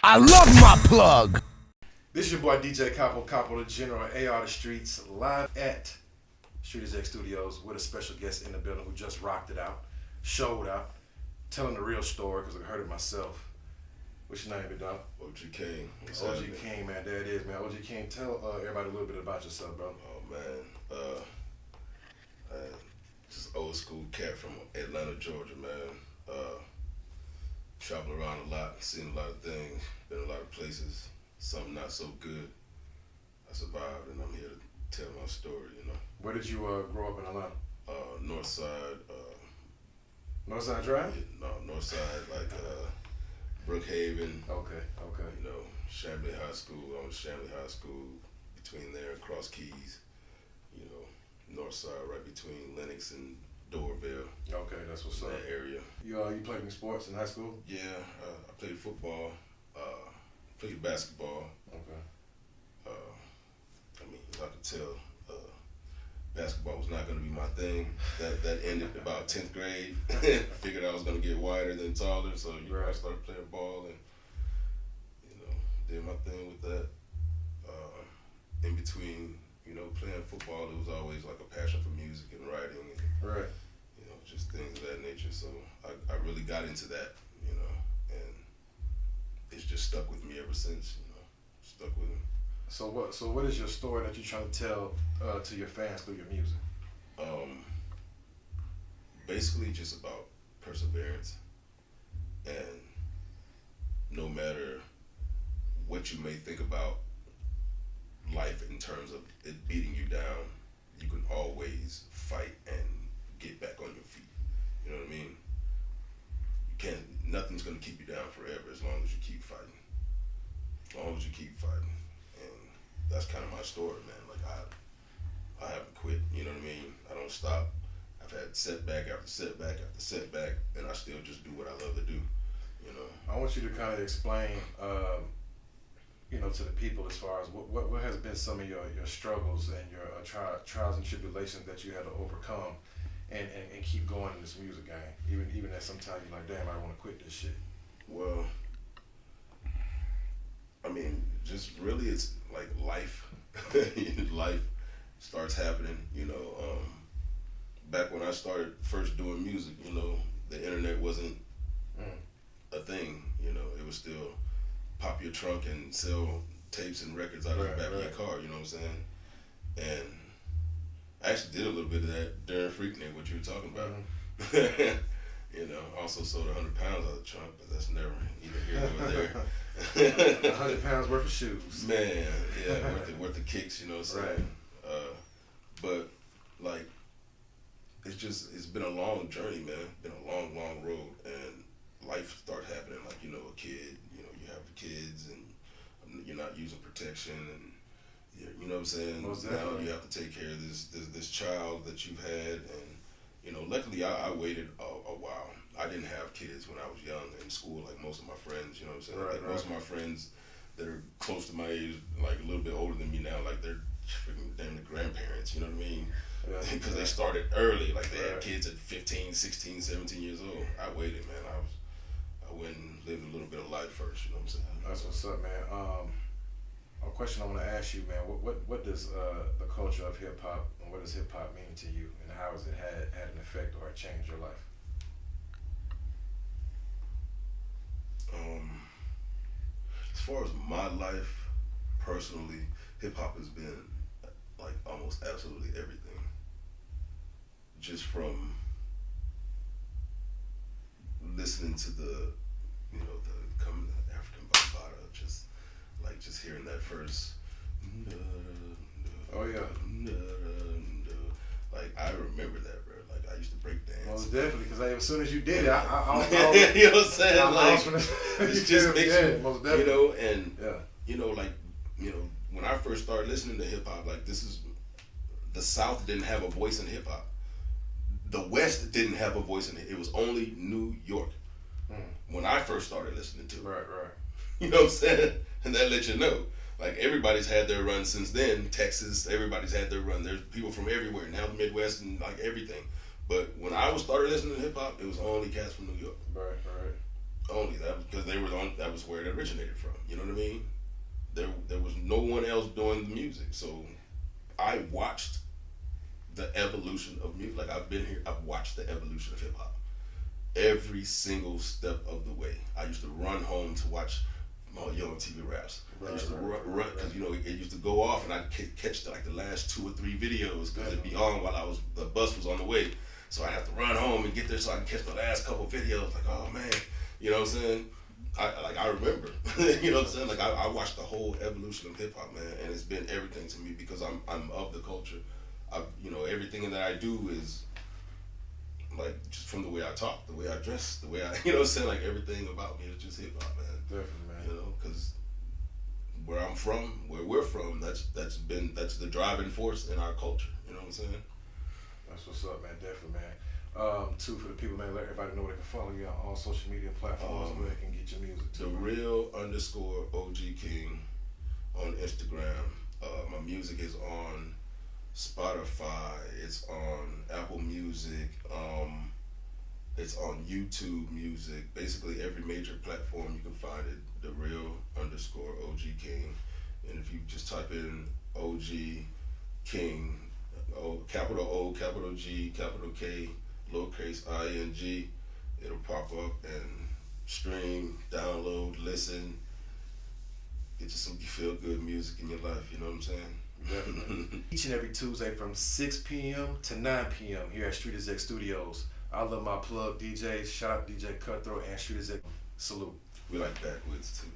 I love my plug. This is your boy DJ Capo the General, AR the Streets, live at Streeters X Studios with a special guest in the building who just rocked it out, showed out, telling the real story because I heard it myself. What's your name, big dog? OG King. OG King, man. There it is, man. OG King, tell everybody a little bit about yourself, bro. Oh man, just old school cat from Atlanta, Georgia, man. Travel around a lot, seen a lot of things, been a lot of places. Some not so good. I survived, and I'm here to tell my story. You know. Where did you grow up in Atlanta? Northside. Northside Drive? No, Northside, like Brookhaven. Okay. You know, Chamblee High School. I went to Chamblee High School. Between there and Cross Keys. You know, Northside, right between Lenox and Doraville. Okay, that's what's up. That area. You played any sports in high school? Yeah, I played football. Played basketball. Okay. I mean, as I could tell, basketball was not going to be my thing. That ended about 10th grade. Figured I was going to get wider than taller, so I started playing ball and, did my thing with that. In between, playing football, it was always like a passion for music and writing and, just things of that nature. So I really got into that, and it's just stuck with me ever since, stuck with me. So what is your story that you're trying to tell to your fans through your music? Basically just about perseverance, and no matter what you may think about life in terms of it beating you down, you can always fight and get back on your feet. You know what I mean? Nothing's gonna keep you down forever as long as you keep fighting. As long as you keep fighting. And that's kind of my story, man. Like I haven't quit, you know what I mean? I don't stop. I've had setback after setback after setback, and I still just do what I love to do, I want you to kind of explain, to the people as far as what has been some of your struggles and your trials and tribulations that you had to overcome and keep going in this music game, even at sometimes you're like, damn, I don't want to quit this shit. Well, I mean, just really it's like life. Life starts happening, back when I started first doing music, the internet wasn't a thing, it was still pop your trunk and sell tapes and records out of the back of your car, you know what I'm saying? And I actually did a little bit of that during Freaknik, what you were talking about. Also sold 100 pounds out of the trunk, but that's never either here nor there. 100 pounds worth of shoes. Man, yeah, worth the kicks, you know what I'm saying? But like, it's been a long journey, man. Been a long, long road, and life starts happening. Like, a kid, you have kids, and you're not using protection, and you know what I'm saying. Now you have to take care of this child that you've had, and luckily I waited a while. I didn't have kids when I was young in school, like most of my friends. You know what I'm saying. Most of my friends that are close to my age, like a little bit older than me now, like they're freaking damn the grandparents. You know what I mean? Because they started early, like they had kids at 15, 16, 17 years old. I waited, man. I went and lived a little bit of life first. You know what I'm saying? That's what's up, man. A question I want to ask you, man. What does the culture of hip hop and what does hip hop mean to you, and how has it had an effect or changed your life? As far as my life personally, hip hop has been like almost absolutely everything. Just from listening to the coming to African Bambaataa, just hearing that first. Oh yeah. Like I remember that, bro. Like I used to break dance. Most definitely, because as soon as you did it, I you know what I'm saying? Like it just makes you, most definitely. When I first started listening to hip hop, like the South didn't have a voice in hip hop. The West didn't have a voice in it. It was only New York. When I first started listening to it. Right. You know what I'm saying? And that lets you know. Like everybody's had their run since then. Texas, everybody's had their run. There's people from everywhere now, the Midwest and like everything. But when I started listening to hip hop, it was only cats from New York. Right. Only that because they were on. That was where it originated from. You know what I mean? There was no one else doing the music, so I watched the evolution of music. Like I've been here, I've watched the evolution of hip hop every single step of the way. I used to run home to watch Young TV raps. I used to run because it used to go off, and I'd catch like the last 2 or 3 videos because it'd be on while the bus was on the way. So I have to run home and get there so I can catch the last couple videos. Like, oh man, you know what I'm saying? I remember, you know what I'm saying? Like I watched the whole evolution of hip hop, man, and it's been everything to me because I'm of the culture. Everything that I do is like just from the way I talk, the way I dress, the way I, you know what I'm saying? Like everything about me is just hip hop, man. Definitely, man. You know, because where I'm from, where we're from, that's the driving force in our culture. You know what I'm saying? That's what's up, man. Definitely, man. Too, for the people, man, let everybody know where they can follow you on all social media platforms, where they can get your music too. The real _OG King on Instagram. My music is on Spotify. It's on Apple Music. It's on YouTube Music. Basically every major platform you can find it. The real _OG King. And if you just type in OG King, capital O, capital G, capital K, lowercase ING, it'll pop up and stream, download, listen, get you some feel good music in your life, you know what I'm saying? Definitely. Each and every Tuesday from 6 p.m. to 9 p.m. here at Street Exec Studios. I love my plug DJs. Shout out DJ Cutthroat and Street Exec. Salute. We like backwoods too.